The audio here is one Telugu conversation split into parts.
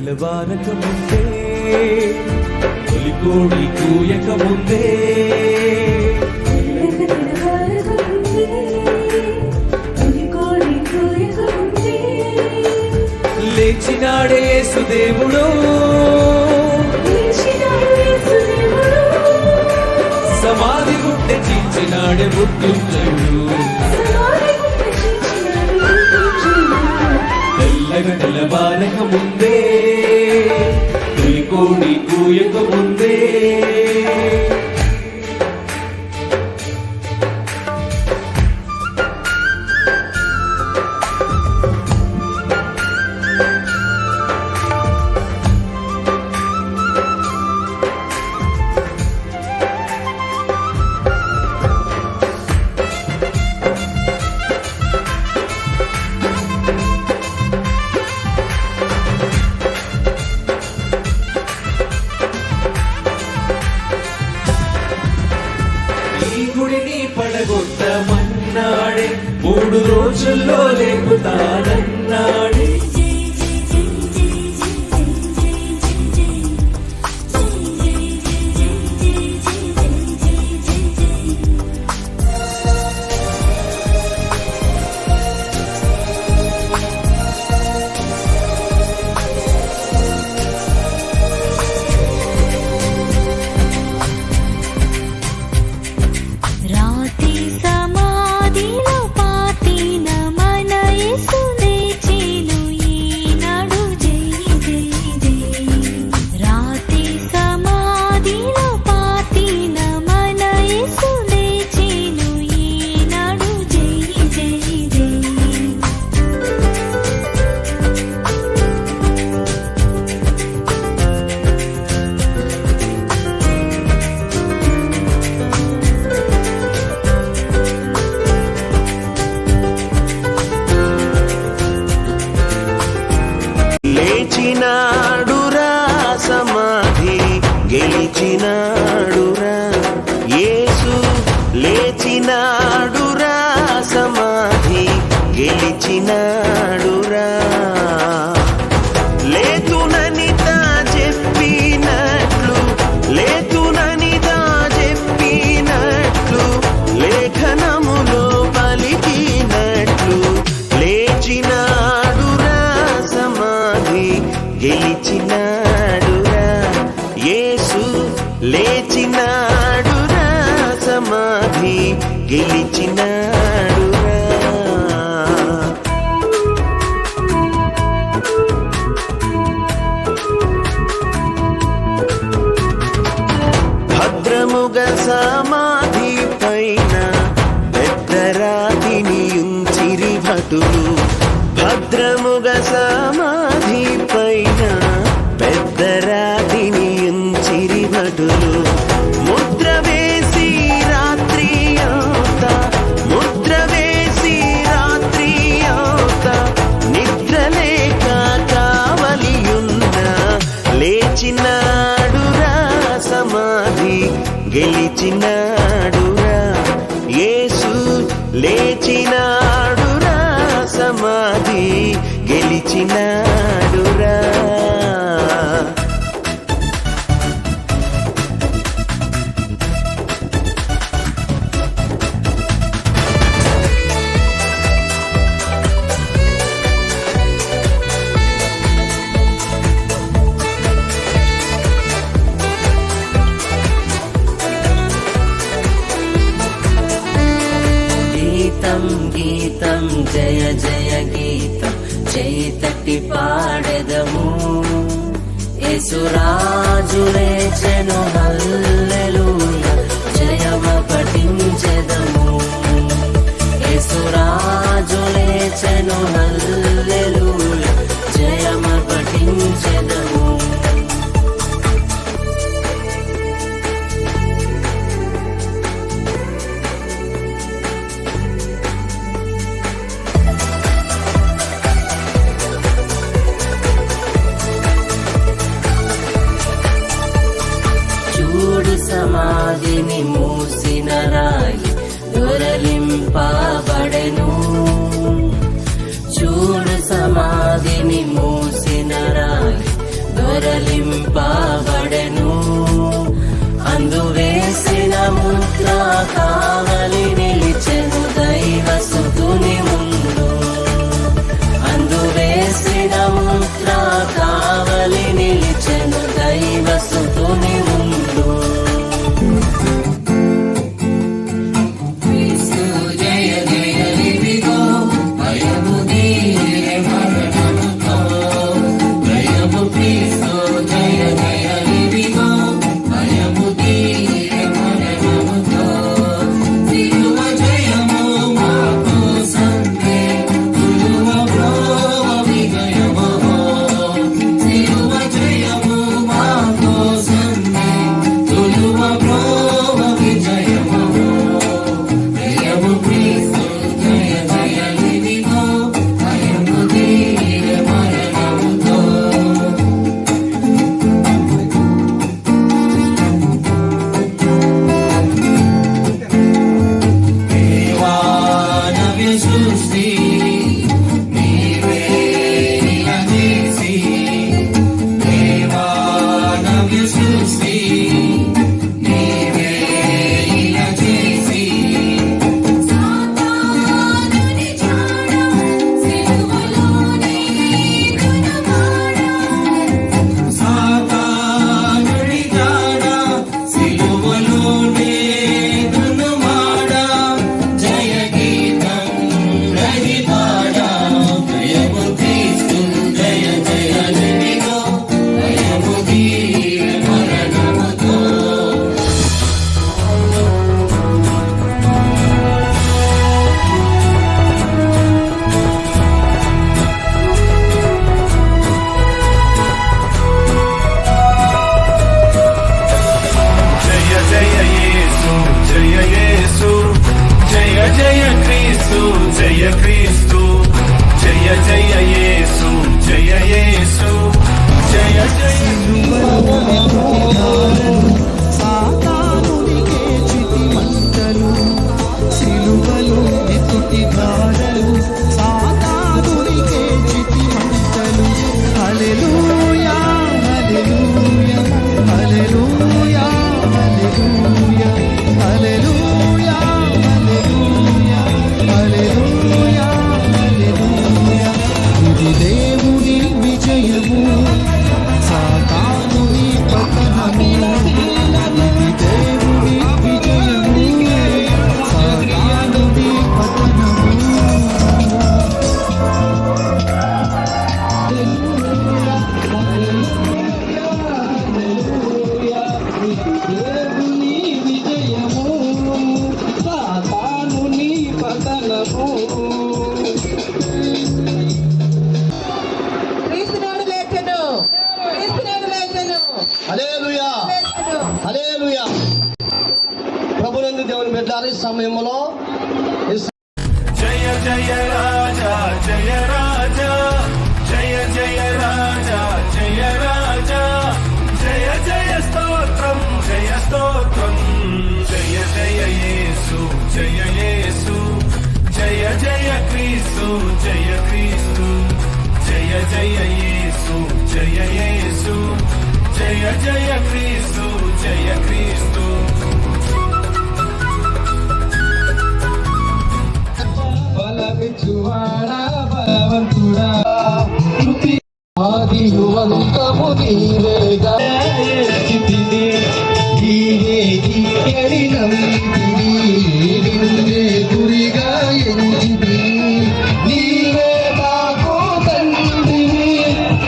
తెల్లవారక ముందే తొలికోడి కూయక ముందే లేచినాడే యేసుదేవుడు సమాధి గుట్టె చీల్చినాడే మృత్యుంజయుడు తెల్లగా తెల్లవారక ముందే తొలికోడి కూయక ముందే గుడిని పడగొట్టమన్నాడే 3 రోజుల్లో లేపుతానన్నాడే లేచినాడురా సమాధి గెలిచినాడురా యేసు లేచినాడురా సమాధి గెలిచినాడురా లేతుననితా చెప్పినట్లు లేతుననితా చెప్పినట్లు లేఖనములో పలికినట్లు లేచినాడురా సమాధి గెలిచినాడురా యేసు లేచినాడురా సమాధి గెలిచినాడురా భద్రముగ సమాధి పైన పెద్ద రాతిని ఉంచిరి భటులు భద్రముగ సమాధి పైన పెద్ద రాతిని ఉంచిరి భటులు ముద్ర వేసి రాత్రి అవుతా ముద్ర వేసి రాత్రి అవుతా నిద్ర లేక కావలియున్న లేచినాడురా సమాధి గెలిచినాడురా యేసు లేచినాడురా సమాధి గెలిచినాడురా గీతం గీతం జయ జయ గీతం చేతట్టి పాడెదము యేసురాజు లేచెను హల్లెలూయా జయమ పఠించెదము యేసురాజు లేచెను హల్లెలూయా జయమ పఠించెదము సమాధిని మూసిన రాయి దొరలింపబడెను చూడు సమాధిని మూసిన రాయి నింపబడెను. అందువేసిన ముద్ర కావలి నిలిచెను దైవసుతుని ముందు. అందువేసిన ముద్ర కావలి నిలిచెను దైవసుతుని ముందు. హల్లెలూయా. ప్రభునందు దేవుని బిడ్డలారా, ఈ సమయంలో జయ జయ రాజా జయ రాజా జయ జయ రాజా జయ రాజా జయ జయ స్తోత్రం జయ స్తోత్రం జయ జయ యేసు జయ యేసు జయ జయ క్రీస్తు జయ క్రీస్తు జయ జయ యేసు జయ యేసు జయ జయ క్రీస్తు జయ క్రీస్తు. బలవిచ్చువాడా బలవంతుడా ఆదియువంతము నీవేగా స్థితిని నీవే నీకడి నమ్మితిని నిన్నే గురిగా ఎంచితిని నీవే మాకు తండ్రివి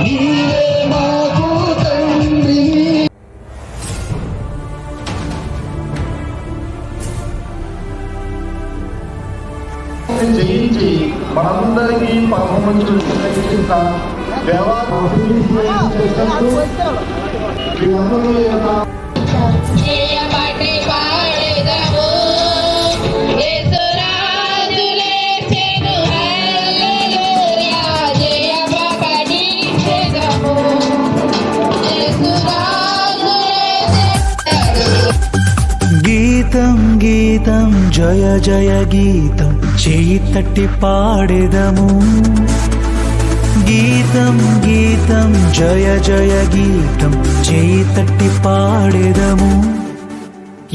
నీవే మాకు తండ్రివి. జయించి మనందరికీ పరమమంచు చేయబట్టి పాడెదము యేసురాజు లేచెను హల్లెలూయా జయప్రకటించెదము యేసురాజు లేచెను. గీతం గీతం జయ జయ గీతం చేయి తట్టి పాడెదము గీతం గీతం జయ జయ గీతం చేయి తట్టి పాడెదము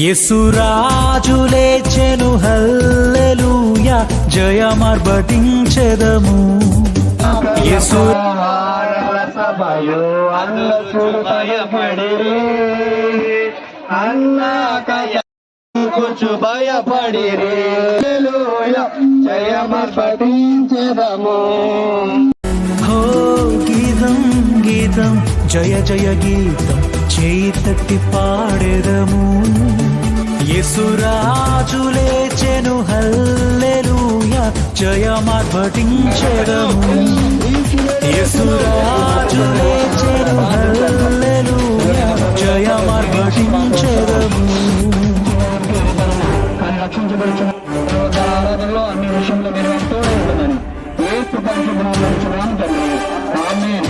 యేసురాజు లేచెను హల్లెలూయా జయమర్భటించెదము యేసు సభయో అన్న చూడు భయపడిరే అన్న కూర్చు భయపడిరే జయమర్పటించెదము హో గీతం గీతం జయ జయ గీతం చేయి తట్టి పాడెదము యేసురాజు లేచెను హల్లెలూయా జయమర్భటించెదము యేసురాజు లేచెను హల్లెలూయా జయమర్భటించెదము ఆరాధనలో అన్ని విషయంలో మీరు తోడు ఉంటుందని ఏసు పరిశుభ్రం తండ్రి ఆమేన్.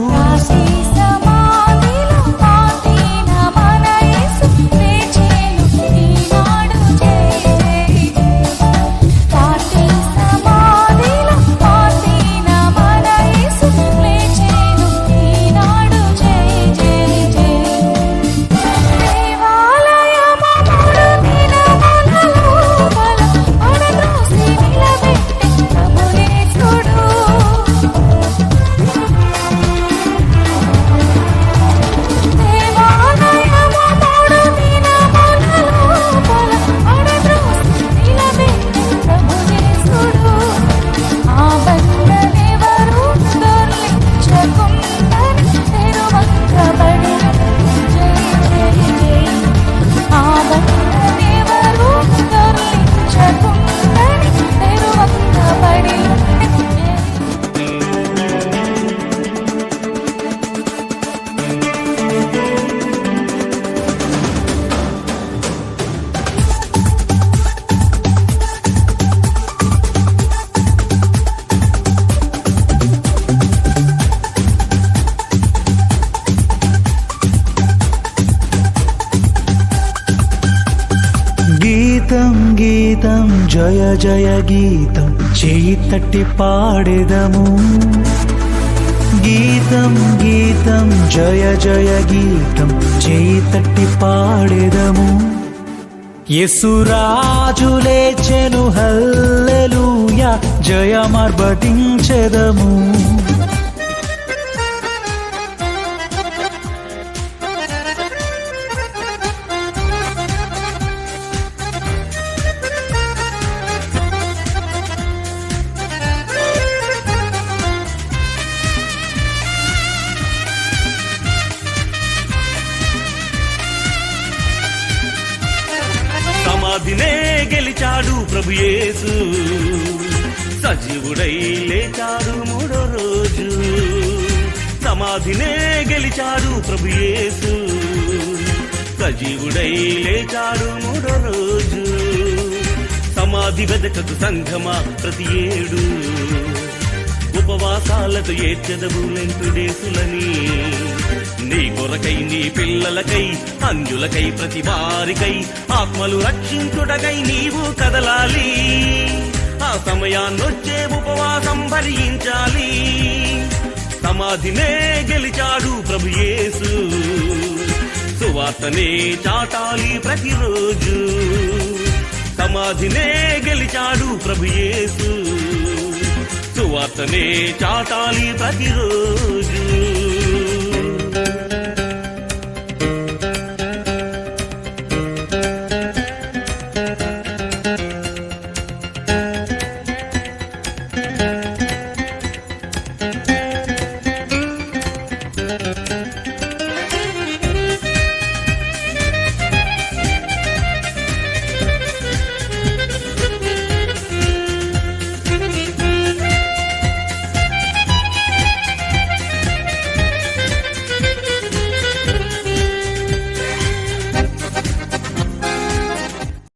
రాసి సమాధిలో పాతిన మన యేసు లేచెను ఈనాడు జై జై రాసి సమాధిలో పాతిన మన యేసు లేచెను ఈనాడు జై జై జై దేవాలయమముడు దినములలో బల అడద్రోసి నిలబెట్టి ప్రభుయేసుడు దేవాలయమముడు దినములలో బల అడద్రోసి నిలబెట్టి ప్రభుయేసుడు ఆ బండలెవరు దొర్లించకుందని తెరువంకబడి జై జై జై ఆ బండలెవరు దొర్లించకుందని తెరువంకబడి గీతం గీతం జయ జయ గీతం చేయి తట్టి పాడెదము గీతం గీతం జయ జయ గీతం చేయి తట్టి పాడెదము యేసురాజు లేచెను హల్లెలూయా జయమర్భటించెదము సమాధినే గెలిచాడు ప్రభు యేసు సజీవుడై లేచాడు మూడో రోజు సమాధినే గెలిచాడు ప్రభు యేసు సజీవుడై లేచాడు మూడో రోజు సమాధి వెదకకు సంఘమా ప్రతి ఏడు ఉపవాసాలతో ఏడ్చెదవు లెంటుడేసులని నీ కొరకై నీ పిల్లలకై అన్యులకై ప్రతి వారికై ఆత్మలు రక్షించుటకై నీవు కదలాలి ఆ సమయాన్నొచ్చే ఉపవాసం భరించాలి సమాధినే గెలిచాడు ప్రభు యేసు సువార్తనే చాటాలి ప్రతిరోజు సమాధినే గెలిచాడు ప్రభు యేసు సువార్తనే చాటాలి ప్రతిరోజు